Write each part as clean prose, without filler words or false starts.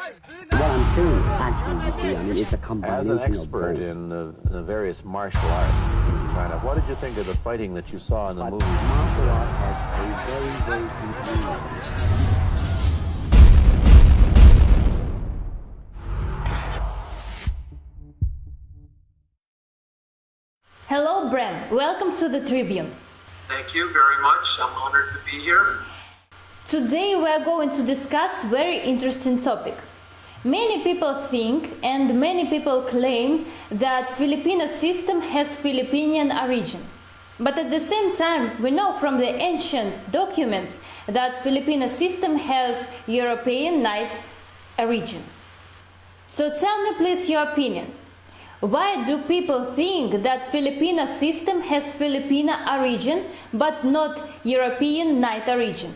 What I'm saying, actually, you see, I mean, it's a combination As an expert in the various martial arts in China, what did you think of the fighting that you saw in the movies? Martial art has a very, very deep meaning. Hello, Bram. Welcome to the Tribune. Thank you very much. I'm honored to be here. Today we are going to discuss very interesting topic. Many people think and many people claim that Filipino system has Philippine origin. But at the same time, we know from the ancient documents that Filipino system has European night origin. So tell me please your opinion. Why do people think that Filipino system has Filipino origin but not European night origin?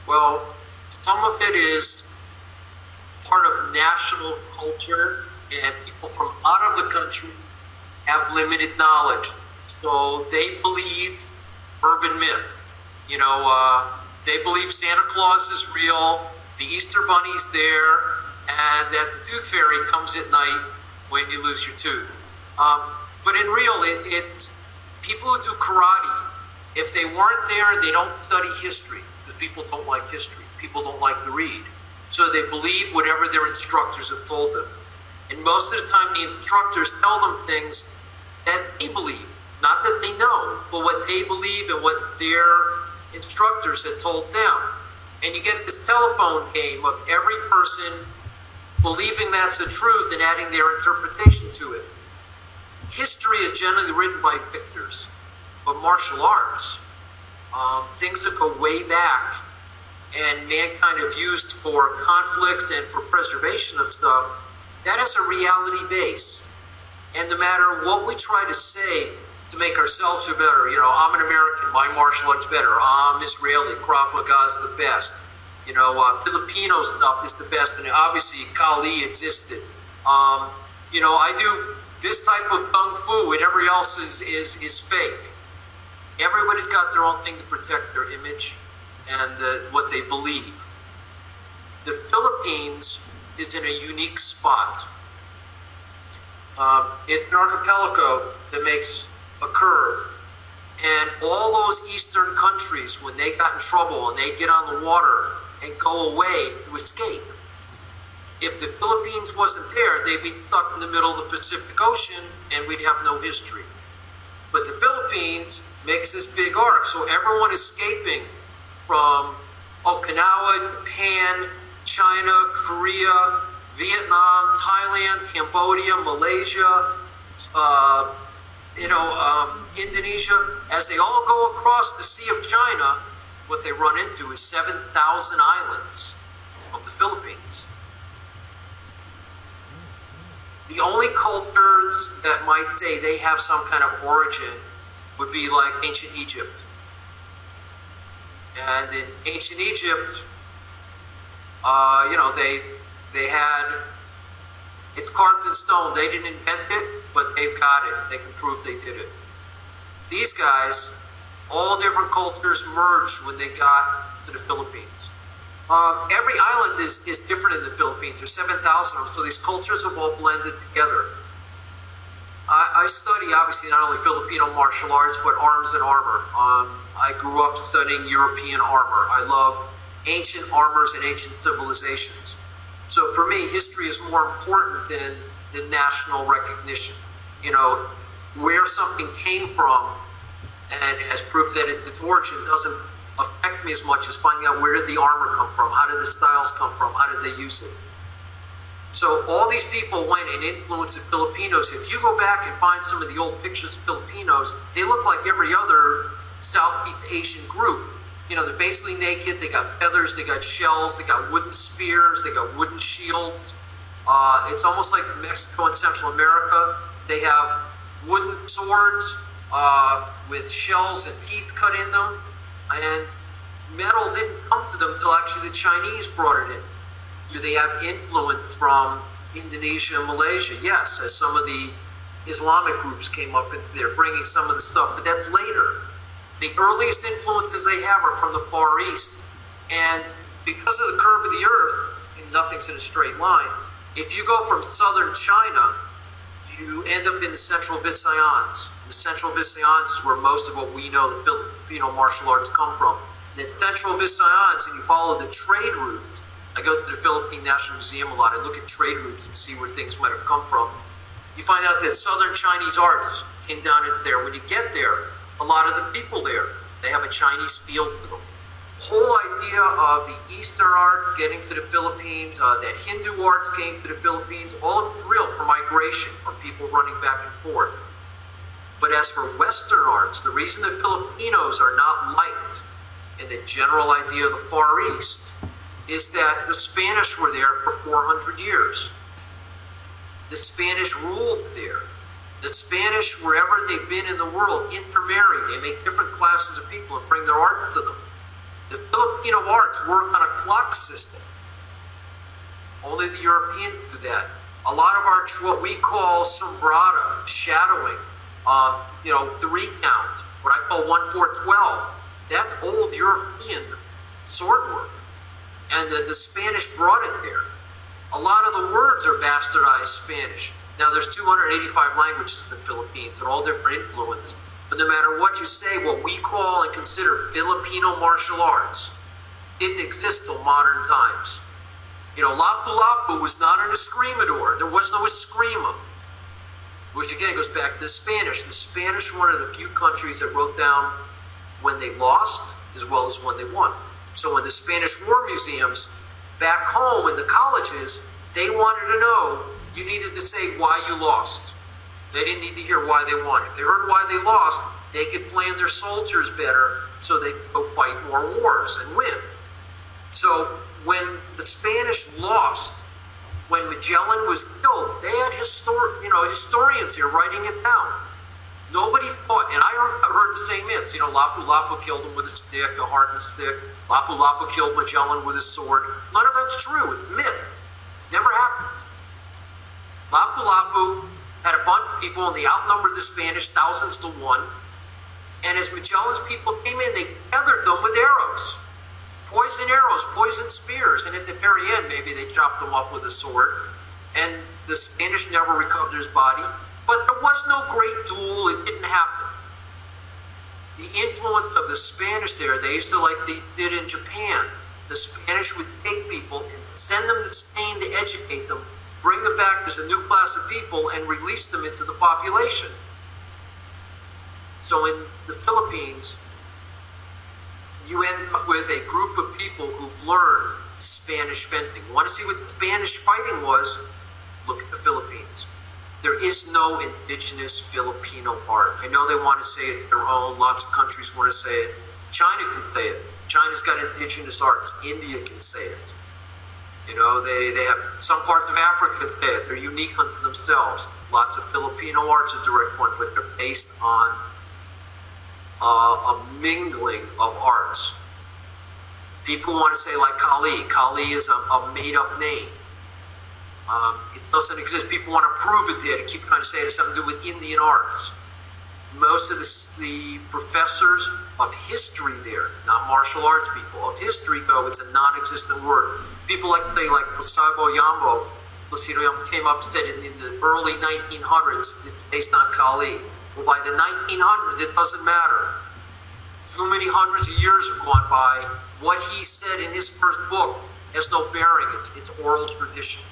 Well, some of it is part of national culture, and people from out of the country have limited knowledge. So they believe urban myth. They believe Santa Claus is real, the Easter Bunny's there, and that the Tooth Fairy comes at night when you lose your tooth. But in real, it's people who do karate. If they weren't there, they don't study history, because people don't like history. People don't like to read. So they believe whatever their instructors have told them. And most of the time, the instructors tell them things that they believe. Not that they know, but what they believe and what their instructors had told them. And you get this telephone game of every person believing that's the truth and adding their interpretation to it. History is generally written by victors, but martial arts, things that go way back and mankind have used for conflicts and for preservation of stuff, that has a reality base. And no matter what we try to say to make ourselves feel better, I'm an American, my martial art's better, I'm Israeli, Krav Maga's the best. Filipino stuff is the best, and obviously Kali existed. I do this type of kung fu, and everybody else is fake. Everybody's got their own thing to protect their image and what they believe. The Philippines is in a unique spot. It's an archipelago that makes a curve. And all those eastern countries, when they got in trouble and they get on the water and go away to escape, if the Philippines wasn't there, they'd be stuck in the middle of the Pacific Ocean and we'd have no history. But the Philippines makes this big arc, so everyone escaping from Okinawa, Japan, China, Korea, Vietnam, Thailand, Cambodia, Malaysia, Indonesia, as they all go across the Sea of China, what they run into is 7,000 islands of the Philippines. The only cultures that might say they have some kind of origin would be like ancient Egypt. And in ancient Egypt, they had, it's carved in stone. They didn't invent it, but they've got it. They can prove they did it. These guys, all different cultures merged when they got to the Philippines. Every island is different in the Philippines. There's 7,000 of them, so these cultures have all blended together. I study, obviously, not only Filipino martial arts, but arms and armor. I grew up studying European armor. I love ancient armors and ancient civilizations. So for me, history is more important than national recognition. Where something came from and as proof that its origin doesn't affect me as much as finding out where did the armor come from, how did the styles come from, how did they use it. So all these people went and influenced the Filipinos. If you go back and find some of the old pictures of Filipinos, they look like every other Southeast Asian group. They're basically naked, they got feathers, they got shells, they got wooden spears, they got wooden shields. It's almost like Mexico and Central America. They have wooden swords with shells and teeth cut in them. And metal didn't come to them until actually the Chinese brought it in. Do they have influence from Indonesia and Malaysia? Yes, as some of the Islamic groups came up into there, bringing some of the stuff, but that's later. The earliest influences they have are from the Far East. And because of the curve of the Earth, in nothing's in a straight line. If you go from southern China, you end up in the central Visayas. The central Visayas is where most of what we know the Filipino martial arts come from. And in central Visayas, and you follow the trade routes, I go to the Philippine National Museum a lot. I look at trade routes and see where things might have come from. You find out that southern Chinese arts came down into there. When you get there, a lot of the people there, they have a Chinese feel to them. The whole idea of the Eastern art getting to the Philippines, that Hindu arts came to the Philippines, all of it's real for migration, from people running back and forth. But as for Western arts, the reason the Filipinos are not liked in the general idea of the Far East is that the Spanish were there for 400 years. The Spanish ruled there. The Spanish, wherever they've been in the world, intermarry. They make different classes of people and bring their art to them. The Filipino arts work on a clock system. Only the Europeans do that. A lot of our, what we call sombrada, shadowing, the recount, what I call 1-4-12, that's old European sword work. And the Spanish brought it there. A lot of the words are bastardized Spanish. Now, there's 285 languages in the Philippines and all different influences. But no matter what you say, what we call and consider Filipino martial arts didn't exist till modern times. Lapu-Lapu was not an escrimador. There was no eskrima. Which again goes back to the Spanish. The Spanish were one of the few countries that wrote down when they lost as well as when they won. So in the Spanish War museums, back home in the colleges, they wanted to know, you needed to say why you lost. They didn't need to hear why they won. If they heard why they lost, they could plan their soldiers better so they could go fight more wars and win. So when the Spanish lost, when Magellan was killed, they had historians here writing it down. Nobody fought, and I heard the same myths. Lapu-Lapu killed him with a stick, a hardened stick. Lapu-Lapu killed Magellan with a sword. None of that's true. It's myth. Never happened. Lapu-Lapu had a bunch of people, and they outnumbered the Spanish thousands to one. And as Magellan's people came in, they feathered them with arrows. Poison arrows, poison spears. And at the very end, maybe they chopped him up with a sword. And the Spanish never recovered his body. But there was no great duel. It didn't happen. The influence of the Spanish there, they used to like they did in Japan. The Spanish would take people and send them to Spain to educate them, bring them back as a new class of people, and release them into the population. So in the Philippines, you end up with a group of people who've learned Spanish fencing. You want to see what Spanish fighting was? Look at the Philippines. There is no indigenous Filipino art. I know they want to say it's their own. Lots of countries want to say it. China can say it. China's got indigenous arts. India can say it. They have some parts of Africa can say it. They're unique unto themselves. Lots of Filipino arts are direct one, but they're based on a mingling of arts. People want to say like Kali. Kali is a made-up name. It doesn't exist. People want to prove it did. Keep trying to say it has something to do with Indian arts. Most of the professors of history there, not martial arts people, of history go, it's a non-existent word. People like Placido Yambo came up and said in the early 1900s, it's based on Kali. Well, by the 1900s, it doesn't matter. Too many hundreds of years have gone by. What he said in his first book has no bearing. It's oral tradition.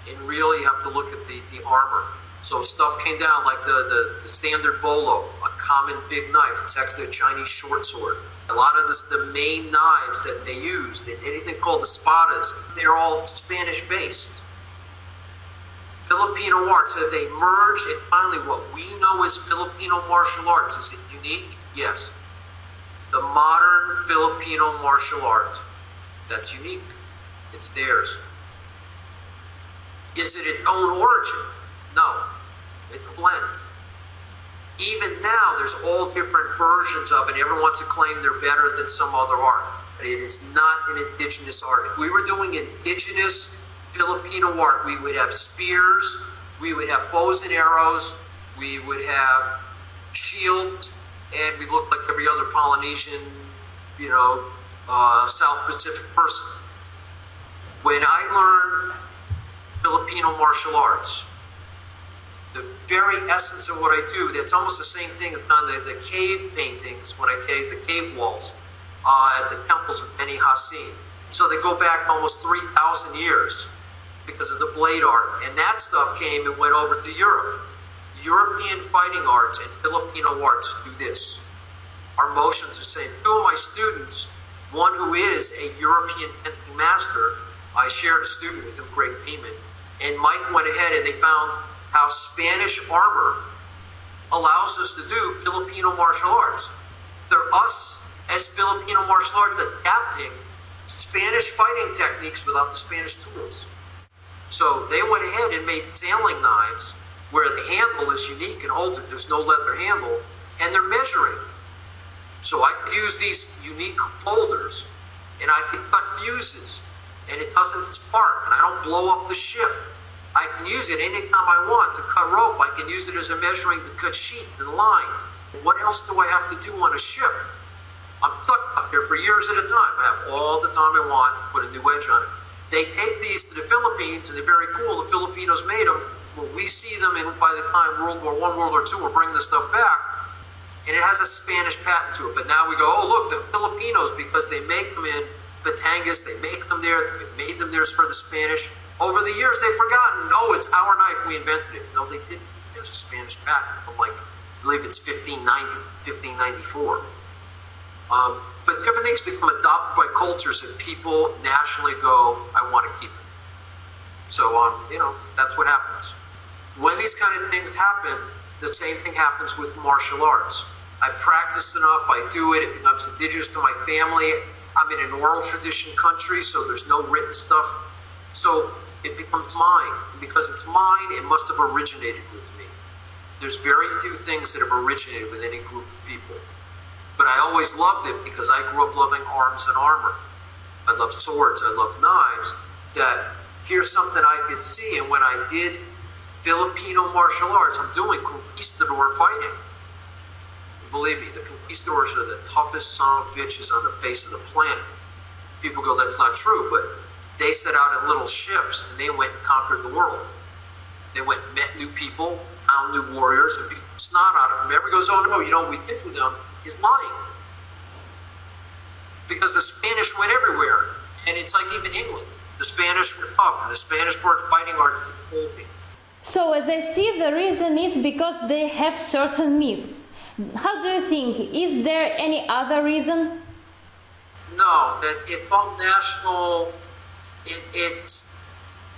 And really you have to look at the armor. So stuff came down like the standard bolo, a common big knife. It's actually a Chinese short sword. A lot of the main knives that they used, anything called the espadas, they're all Spanish-based. Filipino arts, they merged, and finally what we know as Filipino martial arts, is it unique? Yes. The modern Filipino martial art, that's unique. It's theirs. Is it its own origin? No. It's a blend. Even now, there's all different versions of it. Everyone wants to claim they're better than some other art. But it is not an indigenous art. If we were doing indigenous Filipino art, we would have spears, we would have bows and arrows, we would have shields, and we look like every other Polynesian, South Pacific person. When I learned Filipino martial arts, the very essence of what I do, that's almost the same thing that's on the cave paintings, when I cave the cave walls at the temples of Beni Hassan. So they go back almost 3,000 years because of the blade art. And that stuff came and went over to Europe. European fighting arts and Filipino arts do this. Our motions are the same. Two of my students, one who is a European fencing master, I shared a student with him, Greg Beeman, and Mike went ahead and they found how Spanish armor allows us to do Filipino martial arts. They're us as Filipino martial arts adapting Spanish fighting techniques without the Spanish tools. So they went ahead and made sailing knives where the handle is unique and holds it. There's no leather handle, and they're measuring. So I can use these unique folders, and I can cut fuses, and it doesn't spark, and I don't blow up the ship. I can use it anytime I want to cut rope. I can use it as a measuring to cut sheets and line. What else do I have to do on a ship? I'm stuck up here for years at a time. I have all the time I want to put a new edge on it. They take these to the Philippines, and they're very cool. The Filipinos made them. Well, we see them, and by the time World War I, World War II, we're bringing this stuff back, and it has a Spanish patent to it. But now we go, oh, look, the Filipinos, because they make them in Batangas, they make them there, they made them there for the Spanish. Over the years, they've forgotten, oh, it's our knife, we invented it. No, they didn't. There's a Spanish patent from, I believe it's 1594. But different things become adopted by cultures, and people nationally go, I want to keep it. So, that's what happens. When these kind of things happen, the same thing happens with martial arts. I practice enough, I do it, it becomes indigenous to my family. I'm in an oral tradition country, so there's no written stuff. So it becomes mine. And because it's mine, it must have originated with me. There's very few things that have originated with any group of people. But I always loved it because I grew up loving arms and armor. I love swords, I love knives. That here's something I could see, and when I did Filipino martial arts, I'm doing conquistador fighting. Believe me, the conquistadors are the toughest son of bitches on the face of the planet. People go, that's not true, but they set out in little ships and they went and conquered the world. They went and met new people, found new warriors, and beat the snot out of them. Everybody goes, oh no, what we did to them is lying. Because the Spanish went everywhere, and it's like even England. The Spanish were tough, and the Spanish brought fighting arts to the Philippines. So as I see, the reason is because they have certain myths. How do you think? Is there any other reason? No, that it's all national. It's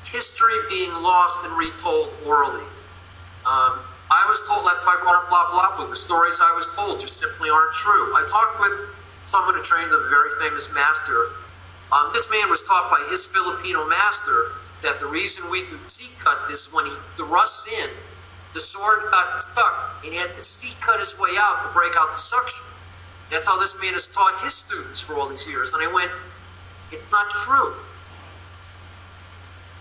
history being lost and retold orally. I was told, that's why I brought up blah, blah, blah. The stories I was told just simply aren't true. I talked with someone who trained a very famous master. This man was taught by his Filipino master that the reason we do C-cut is when he thrusts in, the sword got stuck, and he had to C-cut his way out to break out the suction. That's how this man has taught his students for all these years. And I went, it's not true.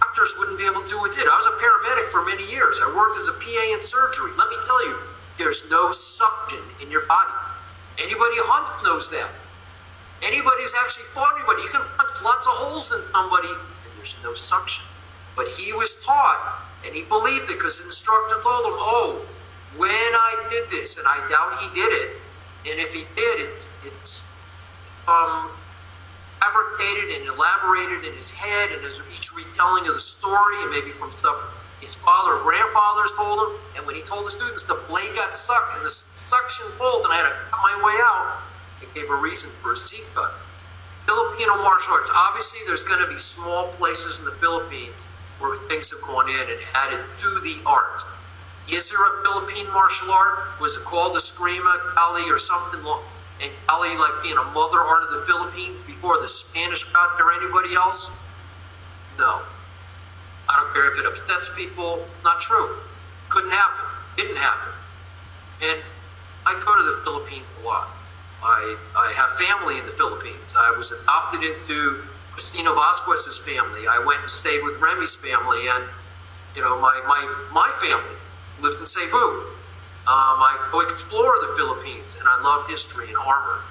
Doctors wouldn't be able to do what it did. I was a paramedic for many years. I worked as a PA in surgery. Let me tell you, there's no suction in your body. Anybody who hunts knows that. Anybody who's actually fought anybody, you can punch lots of holes in somebody, and there's no suction. But he was taught, and he believed it because the instructor told him, oh, when I did this, and I doubt he did it, and if he did, it's fabricated and elaborated in his head, and as each retelling of the story, and maybe from stuff his father or grandfathers told him, and when he told the students the blade got sucked and the suction pulled and I had to cut my way out, it gave a reason for a C-cut. Filipino martial arts, obviously there's going to be small places in the Philippines where things have gone in and added to the art. Is there a Philippine martial art? Was it called the Eskrima, Kali, or something? And Kali like being a mother art of the Philippines before the Spanish got there, anybody else? No. I don't care if it upsets people. Not true. Couldn't happen. Didn't happen. And I go to the Philippines a lot. I have family in the Philippines. I was adopted into Cristina Vasquez's family. I went and stayed with Remy's family, and my family lived in Cebu. I go explore the Philippines, and I love history and armor.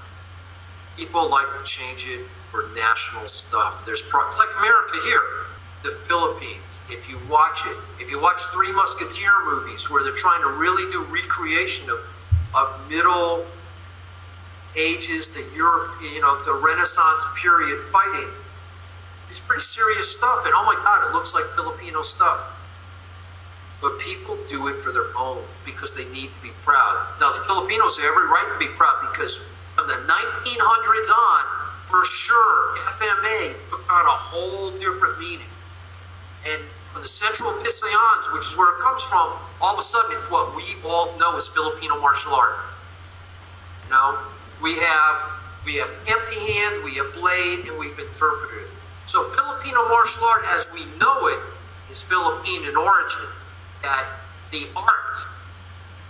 People like to change it. for national stuff. It's like America here, the Philippines. If you watch it, if you watch Three Musketeer movies where they're trying to really do recreation of Middle Ages to Europe, to Renaissance period fighting, it's pretty serious stuff. And oh my God, it looks like Filipino stuff. But people do it for their own because they need to be proud. Now, the Filipinos have every right to be proud because from the 1900s on, for sure, FMA took on a whole different meaning. And from the Central Visayas, which is where it comes from, all of a sudden it's what we all know as Filipino martial art. We have empty hand, we have blade, and we've interpreted it. So Filipino martial art as we know it is Philippine in origin. That the art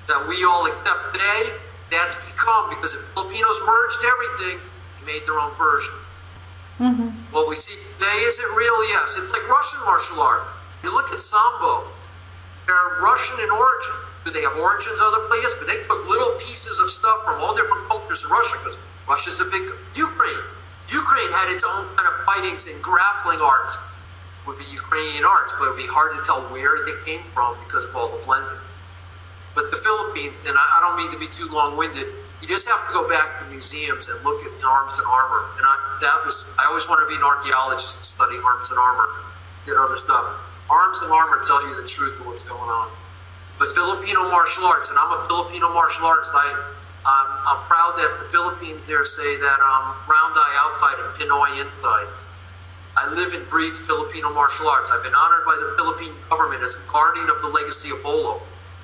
that we all accept today, that's become, because the Filipinos merged everything, made their own version. Mm-hmm. What we see today, is it real? Yes. It's like Russian martial art. You look at Sambo, they're Russian in origin. Do they have origins other places? But they took little pieces of stuff from all different cultures in Russia, because Russia's a big... Ukraine had its own kind of fightings and grappling arts. Would be Ukrainian arts, but it would be hard to tell where they came from because of all the blending. But the Philippines, and I don't mean to be too long-winded, you just have to go back to museums and look at arms and armor. And I always wanted to be an archaeologist to study arms and armor, get other stuff. Arms and armor tell you the truth of what's going on. But Filipino martial arts, and I'm a Filipino martial artist, I'm proud that the Philippines there say that round eye outside and Pinoy inside. I live and breathe Filipino martial arts. I've been honored by the Philippine government as a guardian of the legacy of Bolo.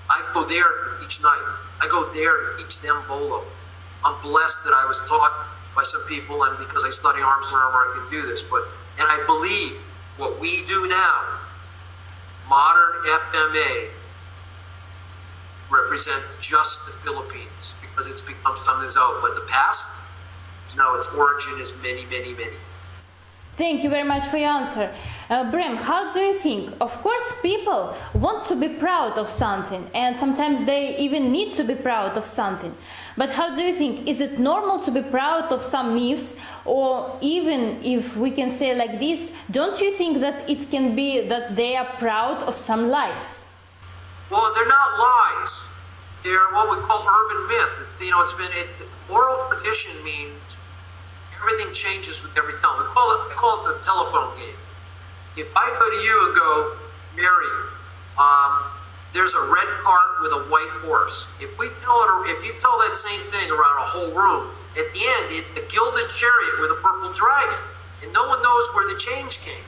I go there to teach knife. I go there to teach them Bolo. I'm blessed that I was taught by some people, and because I study arms and armor, I can do this. And I believe what we do now, modern FMA, represents just the Philippines because it's become something else. But the past, its origin is many, many, many. Thank you very much for your answer. Bram, how do you think? Of course, people want to be proud of something, and sometimes they even need to be proud of something. But how do you think? Is it normal to be proud of some myths? Or even if we can say like this, don't you think that it can be that they are proud of some lies? Well, they're not lies. They're what we call urban myth. Oral tradition means everything changes with every time. I call it the telephone game. If I go to you and go, Mary, there's a red cart with a white horse. If you tell that same thing around a whole room, at the end, it's a gilded chariot with a purple dragon, and no one knows where the change came.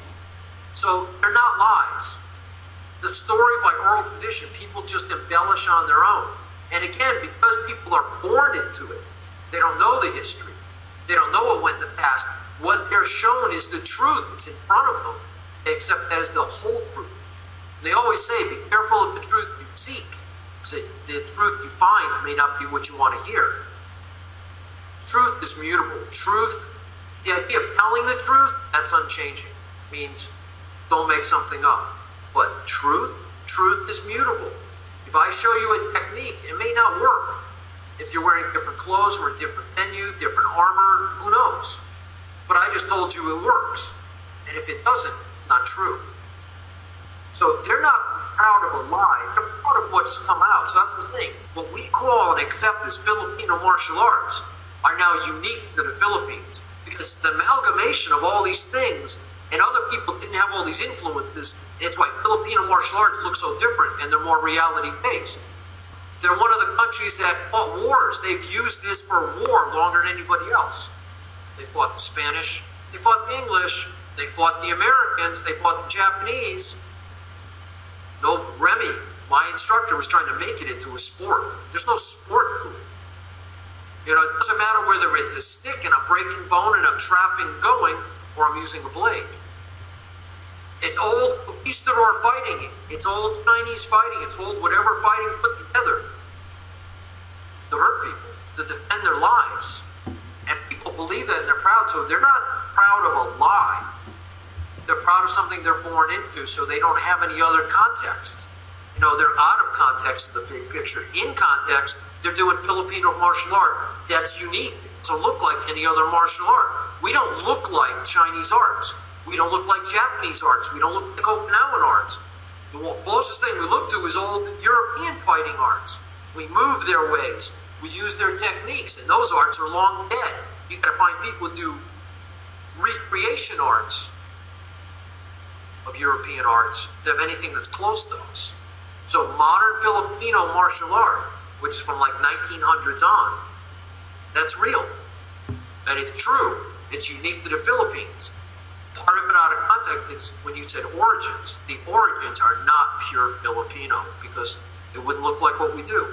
So they're not lies. The story by oral tradition, people just embellish on their own. And again, because people are born into it, they don't know the history. They don't know what went in the past. What they're shown is the truth. It's in front of them. They accept that as the whole truth. And they always say, be careful of the truth you seek, because the truth you find may not be what you want to hear. Truth is mutable. Truth, the idea of telling the truth, that's unchanging. It means don't make something up. But truth is mutable. If I show you a technique, it may not work. If you're wearing different clothes or a different venue, different armor, who knows? But I just told you it works. And if it doesn't, it's not true. So they're not proud of a lie. They're proud of what's come out. So that's the thing. What we call and accept as Filipino martial arts are now unique to the Philippines. Because it's the amalgamation of all these things, and other people didn't have all these influences. And it's why Filipino martial arts look so different, and they're more reality-based. They're one of the countries that fought wars. They've used this for war longer than anybody else. They fought the Spanish, they fought the English, they fought the Americans, they fought the Japanese. No, Remy, my instructor, was trying to make it into a sport. There's no sport to it. It doesn't matter whether it's a stick and I'm breaking bone and I'm trapping going, or I'm using a blade. It's old conquistador fighting. It's old Chinese fighting. It's old whatever fighting put together to hurt people, to defend their lives. And people believe that and they're proud. So they're not proud of a lie. They're proud of something they're born into, so they don't have any other context. They're out of context of the big picture. In context, they're doing Filipino martial art that's unique. doesn't look like any other martial art. We don't look like Chinese arts. We don't look like Japanese arts. We don't look like Okinawan arts. The closest thing we look to is old European fighting arts. We move their ways. We use their techniques, and those arts are long dead. You got to find people who do recreation arts of European arts to have anything that's close to us. So modern Filipino martial art, which is from like 1900s on, that's real. And it's true. It's unique to the Philippines. Part of it out of context is when you said origins. The origins are not pure Filipino because it wouldn't look like what we do.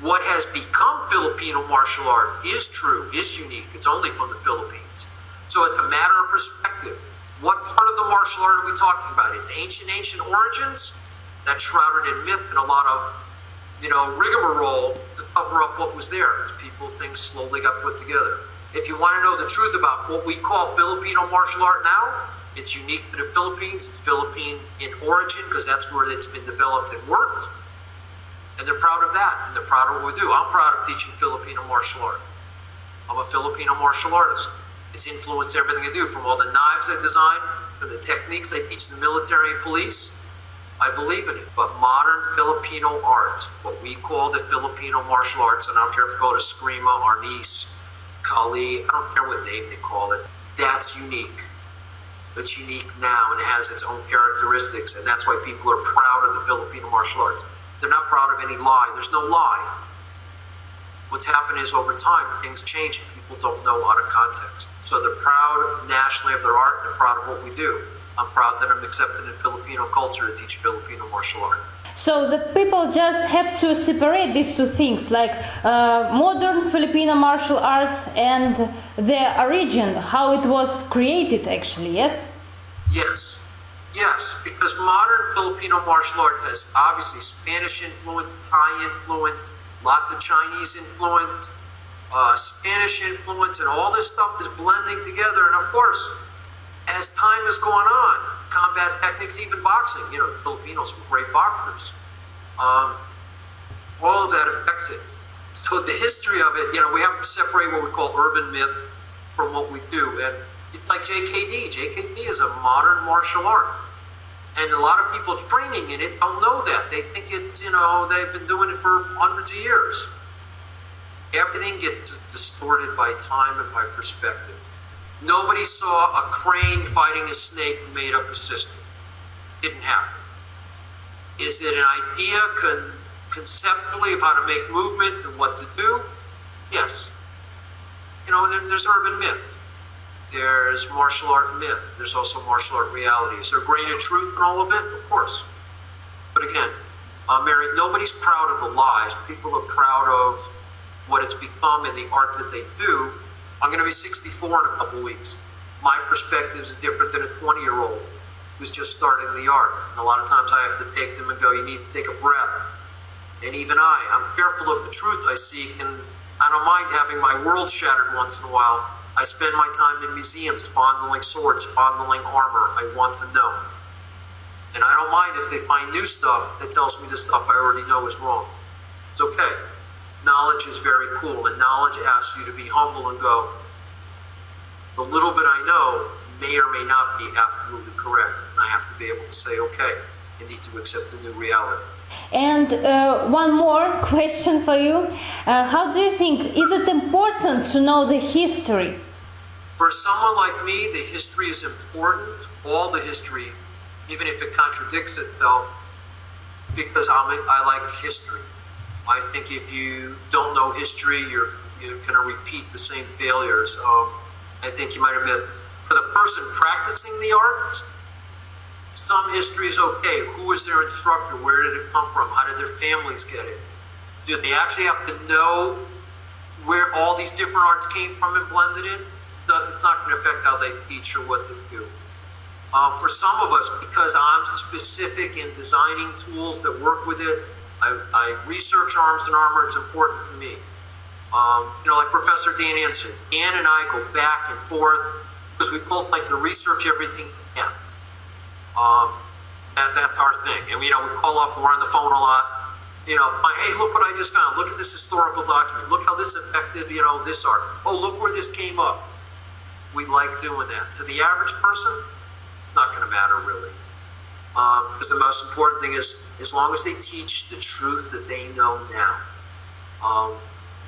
What has become Filipino martial art is true, is unique. It's only from the Philippines. So it's a matter of perspective. What part of the martial art are we talking about? It's ancient origins that's shrouded in myth and a lot of, rigmarole to cover up what was there because things slowly got put together. If you want to know the truth about what we call Filipino martial art now, it's unique to the Philippines. It's Philippine in origin because that's where it's been developed and worked. And they're proud of that, and they're proud of what we do. I'm proud of teaching Filipino martial art. I'm a Filipino martial artist. It's influenced everything I do, from all the knives I design, from the techniques I teach the military and police. I believe in it. But modern Filipino art, what we call the Filipino martial arts, and I don't care if you call it Eskrima, Arnis, Kali, I don't care what name they call it, that's unique. It's unique now and it has its own characteristics, and that's why people are proud of the Filipino martial arts. They're not proud of any lie. There's no lie. What's happened is over time, things change and people don't know out of context. So they're proud nationally of their art and they're proud of what we do. I'm proud that I'm accepted in Filipino culture to teach Filipino martial art. So the people just have to separate these two things, like modern Filipino martial arts and the origin, how it was created actually, yes? Yes, because modern Filipino martial arts has obviously Spanish influence, Thai influence, lots of Chinese influence, Spanish influence, and all this stuff is blending together. And of course, as time has gone on, combat techniques, even boxing, the Filipinos were great boxers. All of that affects it. So the history of it, we have to separate what we call urban myth from what we do. And it's like JKD. JKD is a modern martial art. And a lot of people training in it don't know that. They think it's, they've been doing it for hundreds of years. Everything gets distorted by time and by perspective. Nobody saw a crane fighting a snake who made up a system. Didn't happen. Is it an idea conceptually of how to make movement and what to do? Yes. There's urban myth. There's martial art myth. There's also martial art reality. Is there a grain of truth in all of it? Of course. But again, Mary, nobody's proud of the lies. People are proud of what it's become and the art that they do. I'm going to be 64 in a couple weeks. My perspective is different than a 20-year-old who's just starting the art. And a lot of times I have to take them and go, you need to take a breath. And even I'm careful of the truth I seek, and I don't mind having my world shattered once in a while. I spend my time in museums fondling swords, fondling armor. I want to know. And I don't mind if they find new stuff that tells me the stuff I already know is wrong. It's okay. Knowledge is very cool, and knowledge asks you to be humble and go, the little bit I know may or may not be absolutely correct. And I have to be able to say, okay, I need to accept the new reality. And one more question for you. How do you think, is it important to know the history? For someone like me, the history is important, all the history, even if it contradicts itself, because I like history. I think if you don't know history, you're going to repeat the same failures. I think you might have missed. For the person practicing the arts, some history is okay. Who was their instructor? Where did it come from? How did their families get it? Do they actually have to know where all these different arts came from and blended in? It's not going to affect how they teach or what they do. For some of us, because I'm specific in designing tools that work with it, I research arms and armor. It's important for me. Like Professor Dan Anson. Dan and I go back and forth because we both like to research everything to death. That's our thing. And we call up, we're on the phone a lot. Hey, look what I just found. Look at this historical document. Look how this affected, this art. Oh, look where this came up. We like doing that. To the average person, not going to matter really. Because the most important thing is, as long as they teach the truth that they know now.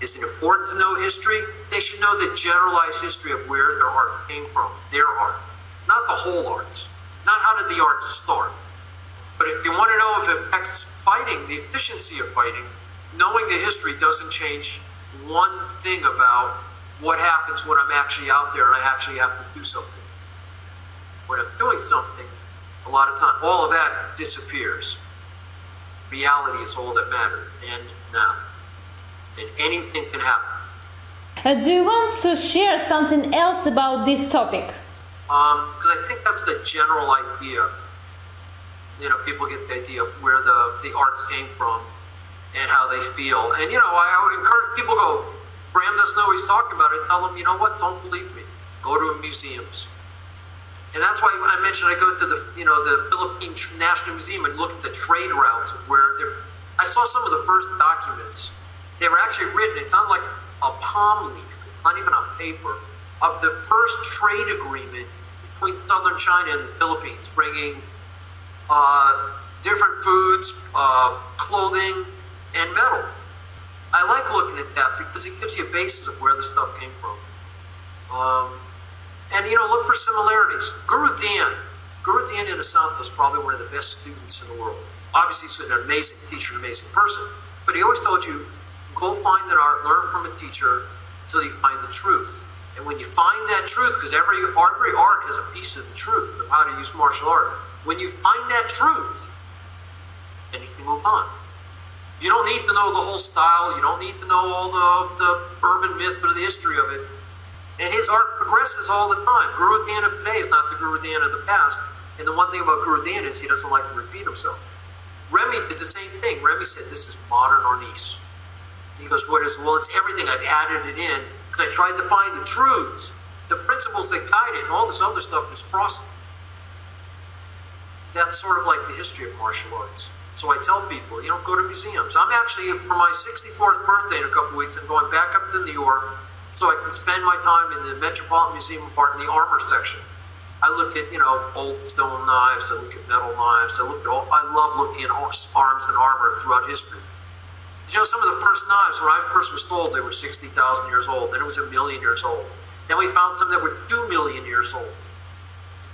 Is it important to know history? They should know the generalized history of where their art came from, their art, not the whole art, not how did the art start. But if you want to know if it affects fighting, the efficiency of fighting, knowing the history doesn't change one thing about what happens when I'm actually out there and I actually have to do something. When I'm doing something, a lot of time, all of that disappears. Reality is all that matters, and now. And anything can happen. Do you want to share something else about this topic? Because I think that's the general idea. People get the idea of where the arts came from and how they feel. And, I would encourage people to go, Bram doesn't know what he's talking about. I tell them, you know what, don't believe me. Go to museums. And that's why when I mentioned I go to the Philippine National Museum and look at the trade routes of where I saw some of the first documents. They were actually written, it's on like a palm leaf, it's not even on paper, of the first trade agreement between southern China and the Philippines, bringing different foods, clothing, and metal. I like looking at that because it gives you a basis of where the stuff came from. And look for similarities. Guru Dan in the South was probably one of the best students in the world. Obviously, he's an amazing teacher, an amazing person, but he always told you, go find an art, learn from a teacher until you find the truth. And when you find that truth, because every art has a piece of the truth of how to use martial art. When you find that truth, then you can move on. You don't need to know the whole style. You don't need to know all the urban myth or the history of it. And his art progresses all the time. Guru Dan of today is not the Guru Dan of the past. And the one thing about Guru Dan is he doesn't like to repeat himself. Remy did the same thing. Remy said, this is modern Ornice. He goes, what is? Well, it's everything. I've added it in because I tried to find the truths, the principles that guide it, and all this other stuff is frosted. That's sort of like the history of martial arts. So I tell people, go to museums. I'm actually, for my 64th birthday in a couple weeks, I'm going back up to New York so I can spend my time in the Metropolitan Museum of Art in the armor section. I look at, old stone knives. I look at metal knives. I love looking at arms and armor throughout history. Some of the first knives, when I first was told, they were 60,000 years old. Then it was 1 million years old. Then we found some that were 2 million years old.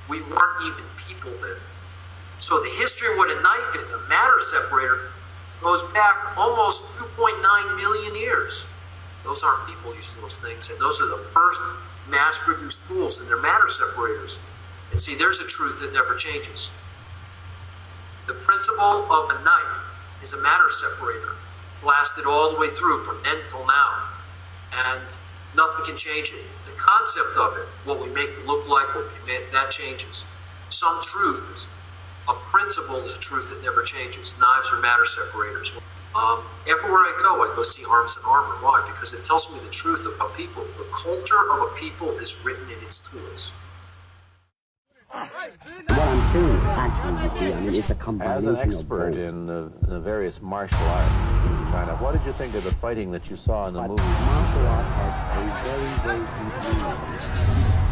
We weren't even people then. So the history of what a knife is, a matter separator, goes back almost 2.9 million years. Those aren't people using those things. And those are the first mass-produced tools, and they're matter separators. And see, there's a truth that never changes. The principle of a knife is a matter separator. It's lasted all the way through from then till now. And nothing can change it. The concept of it, what we make it look like, that changes. Some truths, a principle is a truth that never changes. Knives are matter separators. Everywhere I go see arms and armor. Why? Because it tells me the truth of how people, the culture of a people is written in its tools. What I'm saying, actually, you see, it's a combination As an expert of both. in the various martial arts in China, what did you think of the fighting that you saw in the movies? Martial art has a very, very deep meaning.